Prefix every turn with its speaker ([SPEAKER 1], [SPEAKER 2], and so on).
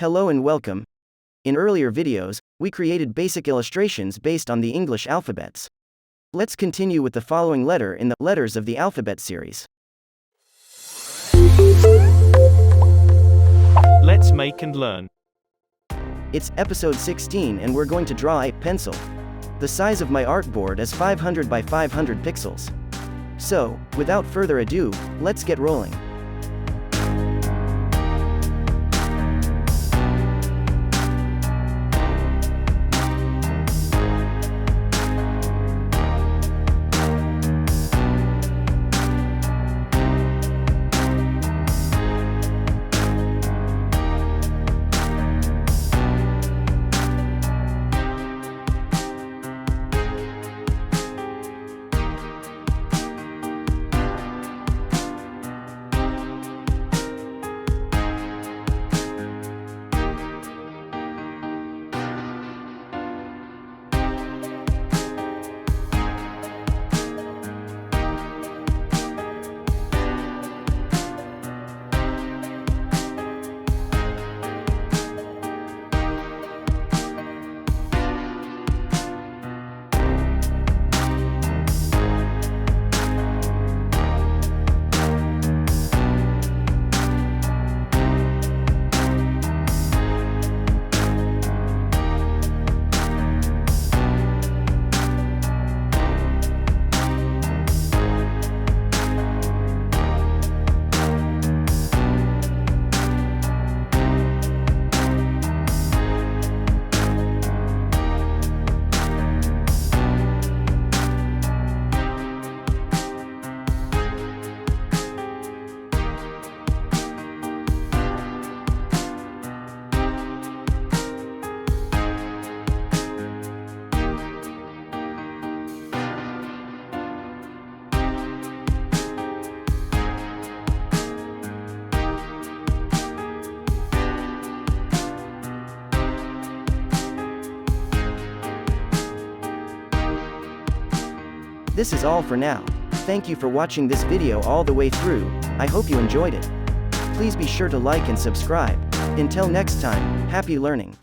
[SPEAKER 1] Hello and welcome. In earlier videos, we created basic illustrations based on the English alphabets. Let's continue with the following letter in the Letters of the Alphabet series.
[SPEAKER 2] Let's make and learn.
[SPEAKER 1] It's episode 16 and we're going to draw a pencil. The size of my artboard is 500 by 500 pixels. So, without further ado, let's get rolling. This is all for now. Thank you for watching this video all the way through. I hope you enjoyed it. Please be sure to like and subscribe. Until next time, happy learning.